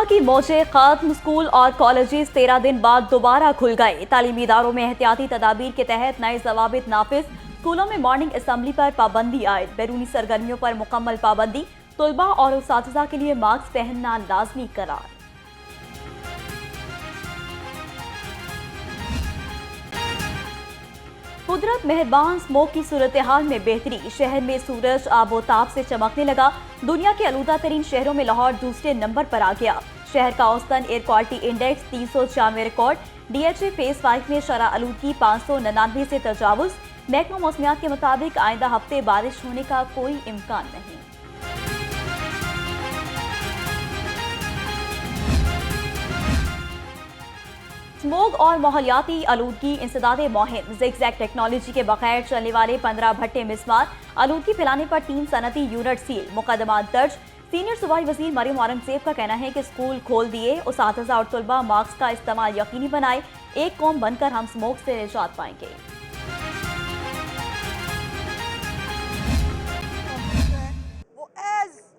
Corona की मौजें खत्म, school और कॉलेजेस 13 दिन बाद दोबारा खुल गए। तालीमी इदारों में एहतियाती तदाबीर के तहत नए ज़वाबित नाफिज। स्कूलों में मॉर्निंग असेंबली पर पाबंदी आयद, बैरूनी सरगर्मियों पर मुकम्मल पाबंदी, तलबा और उसातिज़ा के लिए मास्क पहनना लाजमी करार। कुदरत मेहरबान, स्मोक की सूरत हाल में बेहतरी। शहर में सूरज आबोताब से चमकने लगा। दुनिया के आलूदा तरीन शहरों में लाहौर दूसरे नंबर पर आ गया। शहर का औसतन air quality index 396 record. DHA phase 5 में शरह आलूदगी 599 से तजावुज। महकमा मौसमियात के मुताबिक आइंदा हफ्ते बारिश होने का कोई इम्कान नहीं। स्मोग और माहौलियाती आलूदगी इंसदाद मुहिम। ज़िगज़ैग टेक्नोलॉजी के बगैर चलने वाले 15 भट्टे मिसमार। आलूदगी फैलाने पर 3 सनती यूनिट सील, मुकदमात दर्ज। सीनियर सूबाई वजीर मरियम औरंगजेब का कहना है कि स्कूल खोल दिए, उसातिज़ा और तलबा मास्क का इस्तेमाल यकीनी बनाए। एक कौम बनकर हम स्मोक से निजात पाएंगे।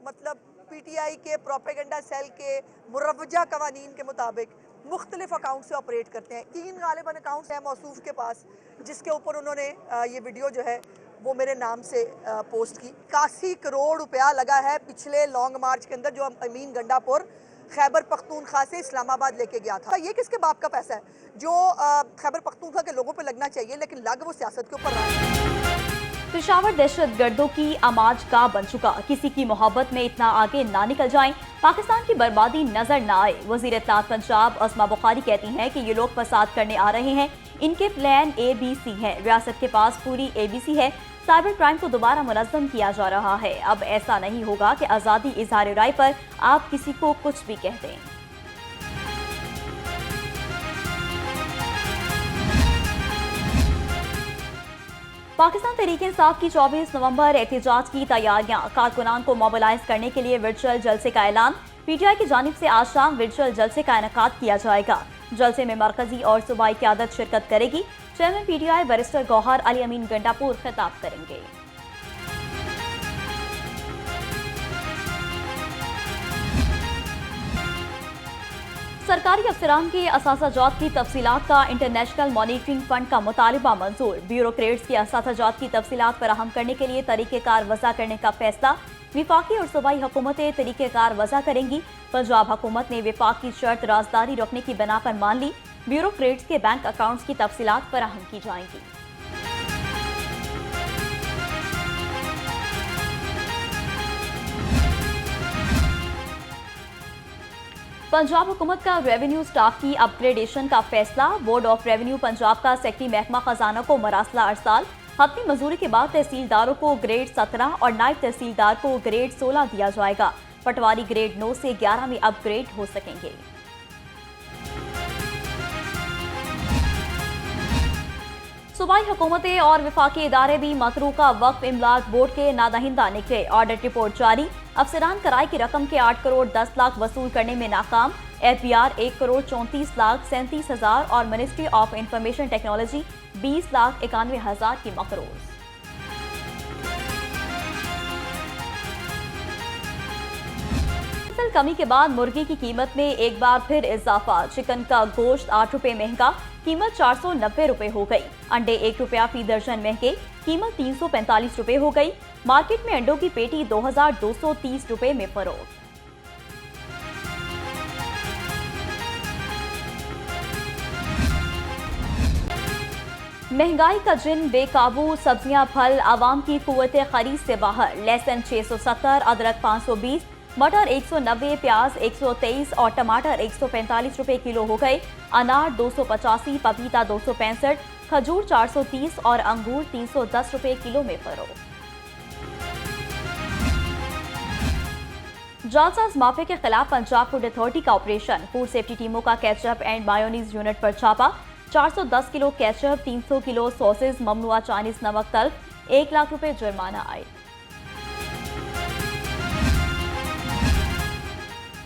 मतलब PTI के प्रोपेगेंडा सेल के मुरवजा कवानीन के मुताबिक मुख्तलिफ अकाउंट से ऑपरेट करते हैं। 3 गालिबन अकाउंट्स हैं मौसूफ के पास, जिसके ऊपर उन्होंने ये वीडियो जो है वो मेरे नाम से पोस्ट की। 81 करोड़ रुपया लगा है पिछले लॉन्ग मार्च के अंदर, जो अमीन गंडापुर खैबर पख्तूनख्वा से इस्लामाबाद लेके गया था। ये किसके बाप का पैसा है जो खैबर पख्तूनख्वा के लोगों पे लगना चाहिए, लेकिन लग वो सियासत के ऊपर रहा है। पेशावर दहशतगर्दों की आमाज का बन चुका। किसी की मोहब्बत में इतना आगे ना निकल जाएं, पाकिस्तान की बर्बादी नजर ना आए। वज़ीर इत्तलात पंजाब अस्मा बुखारी कहती हैं कि ये लोग फसाद करने आ रहे हैं। इनके प्लान ABC है। रियासत के पास पूरी ABC है। साइबर क्राइम को दोबारा मुनज़्ज़म किया जा रहा है। अब ऐसा नहीं होगा कि आज़ादी इज़हार राय पर आप किसी को कुछ भी कह दें। पाकिस्तान तहरीक-ए-इंसाफ की 24 नवंबर एहतजाज की तैयारियां। कारकुनान को मोबिलाइज करने के लिए वर्चुअल जलसे का ऐलान। PTI की जानिब से आज शाम वर्चुअल जलसे का इनेकाद किया जाएगा। जलसे में मरकजी और सूबाई क़यादत शिरकत करेगी। Chairman PTI barrister Gohar Ali Amin Gandapur खिताब करेंगे। सरकारी अफसरान के असासाजात की तफसीलात का इंटरनेशनल मॉनिटरिंग फंड का मुतालिबा मंजूर। ब्यूरोक्रेट्स की असासाजात की तफसीलात फराहम करने के लिए तरीक़ेकार वज़ा करने का फैसला। विफाकी और सूबाई हुकूमतें तरीक़ेकार वज़ा करेंगी। पंजाब हुकूमत ने विफाक की शर्त राजदारी रखने की बिना पर मान ली। ब्यूरोक्रेट्स के बैंक अकाउंट्स की तफसीलात फराहम की जाएंगी। पंजाब हुकूमत का रेवेन्यू स्टाफ की अपग्रेडेशन का फैसला। बोर्ड ऑफ रेवेन्यू पंजाब का सेक्रेटरी महकमा खजाना को मरासला अरसाल। हतमी मंजूरी के बाद तहसीलदारों को ग्रेड 17 और नायब तहसीलदार को ग्रेड 16 दिया जाएगा। पटवारी ग्रेड 9 से 11 में अपग्रेड हो सकेंगे। सूबाई हुकूमतें और विफाकी इदारे भी मतरूका वक्फ इमलाक बोर्ड के नादहिंदा निकले। ऑडिट रिपोर्ट जारी। अफसरान किराए की रकम के 8 करोड़ 10 लाख वसूल करने में नाकाम। FBR 1 करोड़ 34 लाख 37 हजार और ministry of information technology 20 lakh 91 हजार की मकरूज। कमी के बाद मुर्गी की कीमत में एक बार फिर इजाफा। चिकन का गोश्त 8 रुपए महंगा, कीमत 490 रुपए हो गई। अंडे 1 रुपया फी दर्जन महंगे, कीमत 345 रुपए हो गई। मार्केट में अंडों की पेटी 2230 रुपए में फरोख्त। महंगाई का जिन बेकाबू। सब्जियां फल आवाम की कुव्वत खरीद से बाहर। लहसुन 670, अदरक 520, मटर 190, प्याज 123 और टमाटर 145 रुपए किलो हो गए। अनार 285, पपीता 265, खजूर 430 और अंगूर 310 रुपए किलो में फरोख्त। जालसाज माफिया के खिलाफ पंजाब फूड अथॉरिटी का ऑपरेशन। फूड सेफ्टी टीमों का केचप एंड मायोनीज यूनिट पर छापा। 410 किलो केचप, 300 किलो सॉसेज, ममनुआ चाइनीज नमक तल्फ, 1 लाख रुपए जुर्माना आए।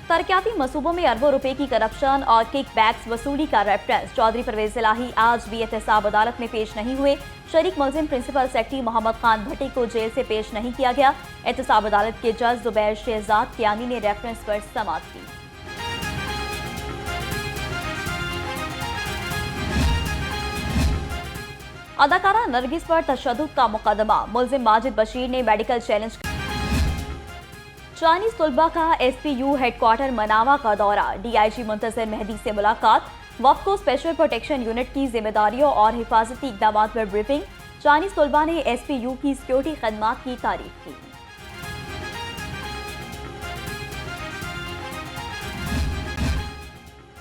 तरक्याती मसूबों में अरबों रुपए की करप्शन और किक बैक्स वसूली का रेफरेंस। चौधरी परवेज इलाही आज भी एहतसाब अदालत में पेश नहीं हुए। शरीक मुलजिम प्रिंसिपल सेक्रेटरी मोहम्मद खान भट्टी को जेल से पेश नहीं किया गया। एहतसाब अदालत के जज जुबैर शहजाद कियानी ने रेफरेंस पर समाअत की। अदाकारा नरगिस पर तशद्दुद का मुकदमा, मुलजिम माजिद बशीर ने मेडिकल चैलेंज। चाइनीज तलबा का SPU हेडक्वार्टर मनावा का दौरा, DIG मुंतजर मेहदी से मुलाकात, वफ्द को स्पेशल प्रोटेक्शन यूनिट की जिम्मेदारियों और हिफाजती इकदाम पर ब्रीफिंग। चाइनीज तलबा ने SPU की सिक्योरिटी खदमात की तारीफ की।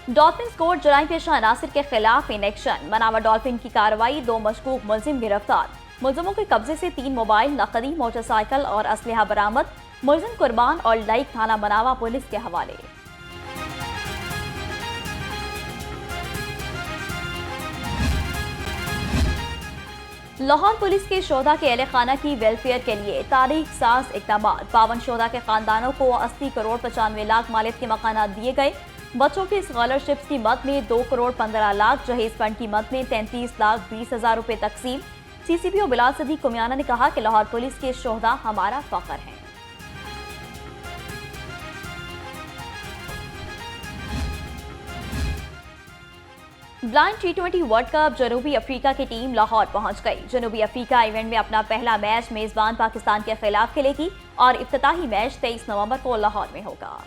डॉल्फिन कोर्ट जराइम पेशा अनासिर के खिलाफ इन एक्शन, मनावा डॉल्फिन की कार्रवाई, 2 मशकूक मुलजिम गिरफ्तार, मुलजिमों के कब्जे से 3 मोबाइल, नकदी, मोटरसाइकिल और असलहा बरामद, मुलजिम कुर्बान और लाइक थाना मनावा पुलिस के हवाले। लाहौर पुलिस के शोधा के अहले खाना की वेलफेयर के लिए तारीख साज इकदाम, 52 शोधा के खानदानों को 80 करोड़ 95 लाख मालियत के मकानात दिए गए। बच्चों की स्कॉलरशिप्स की मद में 2 करोड़ 15 लाख, जहेज फंड की मद में 33 लाख 20 हजार रुपए तकसीम। CCPO बिलाल सदीक कुमियाना ने कहा कि लाहौर पुलिस के शोधा हमारा फख्र हैं। ब्लाइंड T20 वर्ल्ड कप जनूबी अफ्रीका की टीम लाहौर पहुंच गई। जनूबी अफ्रीका इवेंट में अपना पहला मैच मेजबान पाकिस्तान के खिलाफ खेलेगी और इफ्तिताही मैच 23 नवंबर को लाहौर में होगा।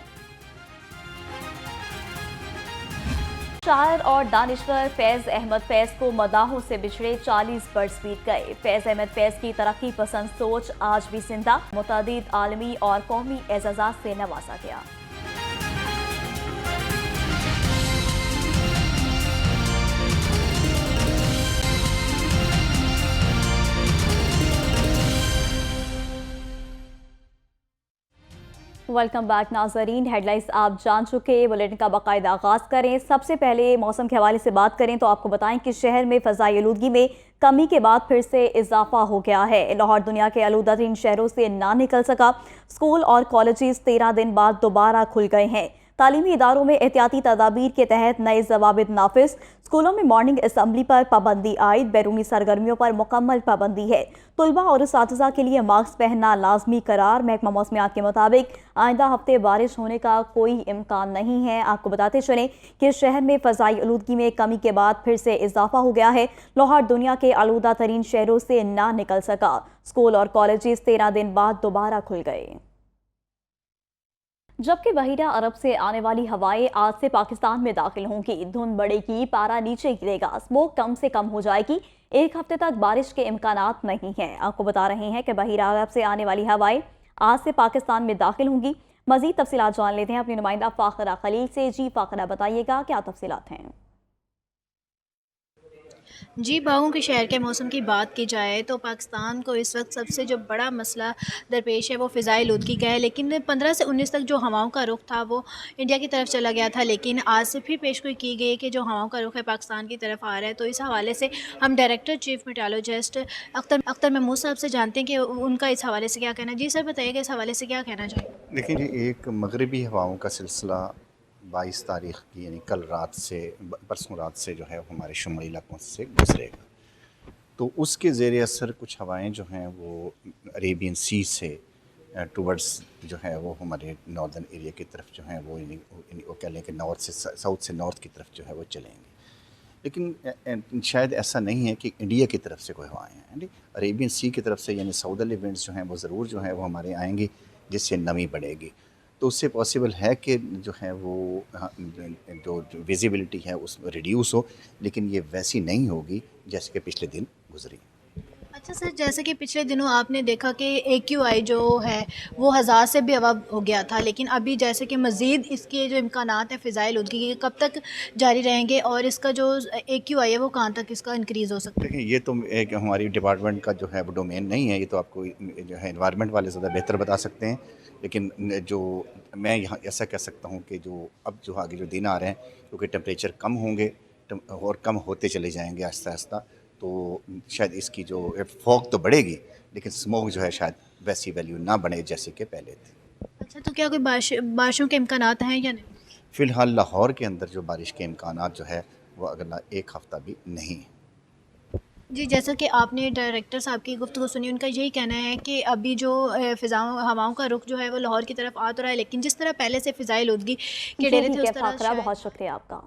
शायर और दानिश्वर फैज अहमद फैज को मदाहों से बिछड़े 40 बरस बीत गए। फैज अहमद फैज की तरक्की पसंद सोच आज भी जिंदा, मुतादिद आलमी और कौमी एजाजात से नवाजा गया। वेलकम बैक नाजरीन, हेडलाइंस आप जान चुके, बुलेटिन का बाकायदा आगाज करें। सबसे पहले मौसम के हवाले से बात करें तो आपको बताएं कि शहर में फ़ज़ाई आलूदगी में कमी के बाद फिर से इजाफा हो गया है। लाहौर दुनिया के आलूदा तरीन शहरों से ना निकल सका। स्कूल और कॉलेजेस 13 दिन बाद दोबारा खुल गए हैं। तालीमी इदारों में एहतियाती तदाबीर के तहत नए जवाबित नाफिज। स्कूलों में मॉर्निंग असम्बली पर पाबंदी आयद, बैरूनी सरगर्मियों पर मुकम्मल पाबंदी है। तलबा और उस्तातिज़ा के लिए मास्क पहनना लाजमी करार। महकमा मौसमियात के मुताबिक आइंदा हफ्ते बारिश होने का कोई इम्कान नहीं है। आपको बताते चलें कि शहर में फ़ज़ाई आलूदगी में कमी के बाद फिर से इजाफा हो गया है। लाहौर दुनिया के आलूदा तरीन शहरों से ना निकल सका। स्कूल और कॉलेजेस 13 दिन बाद दोबारा खुल गए। जबकि बहीरा अरब से आने वाली हवाएं आज से पाकिस्तान में दाखिल होंगी। धुंध बढ़ेगी, पारा नीचे गिरेगा, स्मोक कम से कम हो जाएगी। एक हफ्ते तक बारिश के इम्कानात नहीं हैं। आपको बता रहे हैं कि बहीरा अरब से आने वाली हवाएं आज से पाकिस्तान में दाखिल होंगी। मजीद तफसीलात जान लेते हैं अपनी नुमाइंदा फाखरा खलील से। जी फाखरा, बताइएगा क्या तफसीलात हैं? जी, बागों के शहर के मौसम की बात की जाए तो पाकिस्तान को इस वक्त सबसे जो बड़ा मसला दरपेश है वो फ़िज़ाई आलूदगी का है। लेकिन 15 से 19 तक जो हवाओं का रुख था वो इंडिया की तरफ चला गया था, लेकिन आज से फिर पेशगोई की गई कि जो हवाओं का रुख है पाकिस्तान की तरफ आ रहा है। तो इस हवाले से हम director chief meteorologist Akhtar Mahmood साहब से जानते हैं कि उनका इस हवाले से क्या कहना है। जी सर, बताइएगा इस हवाले से क्या कहना चाहिए? देखिए जी, एक मगरबी हवाओं का सिलसिला 22 तारीख़ की यानी कल रात से परसों रात से जो है वो हमारे शुमाली इलाकों से गुजरेगा। तो उसके ज़ेर असर कुछ हवाएं जो हैं वो अरेबियन सी से टूवर्ड्स जो है वो हमारे नॉर्दर्न एरिया की तरफ जो है वो कह लें कि नॉर्थ से साउथ से नॉर्थ की तरफ जो है वो चलेंगे। लेकिन शायद ऐसा नहीं है कि इंडिया की तरफ से कोई हवाएँ हैं। अरेबियन सी की तरफ से यानी साउदर्ली विंड्स जो हैं वो ज़रूर जो है वो हमारे आएंगी, जिससे नमी बढ़ेगी। तो उससे पॉसिबल है कि जो है वो जो विजिबिलिटी है उसमें रिड्यूस हो, लेकिन ये वैसी नहीं होगी जैसे कि पिछले दिन गुजरी। अच्छा सर, जैसे कि पिछले दिनों आपने देखा कि AQI जो है वो 1000 से भी अबव हो गया था, लेकिन अभी जैसे कि मज़ीद इसके जो इम्कानात हैं फ़िज़ाई आलूदगी के कब तक जारी रहेंगे और इसका जो AQI है वो कहाँ तक इसका इंक्रीज़ हो सकता है? देखिए, ये तो एक हमारी डिपार्टमेंट का जो है वो डोमेन नहीं है, ये तो आपको जो है एनवायरनमेंट वाले ज़्यादा बेहतर बता सकते हैं। लेकिन जो मैं यहाँ ऐसा कह सकता हूँ कि जो अब जो आगे जो दिन आ रहे हैं, क्योंकि टेम्परेचर कम होंगे और कम होते चले जाएंगे आहिस्ता आहिस्ता, तो शायद इसकी जो फॉग तो बढ़ेगी लेकिन स्मोक जो है शायद वैसी वैल्यू ना बने जैसे कि पहले थी। अच्छा, तो क्या कोई बारिशों के इम्कानात हैं या नहीं? फ़िलहाल लाहौर के अंदर जो बारिश के इम्कानात जो है वो अगला एक हफ़्ता भी नहीं है। जी, जैसा कि आपने डायरेक्टर साहब की गुफ्तगू सुनी, उनका यही कहना है कि अभी जो हवाओं का रुख जो है वो लाहौर की तरफ आ तो रहा है, लेकिन जिस तरह पहले से फ़िज़ाई आलूदगी के डेरे थे उस तरह बहुत शुक्रिया आपका।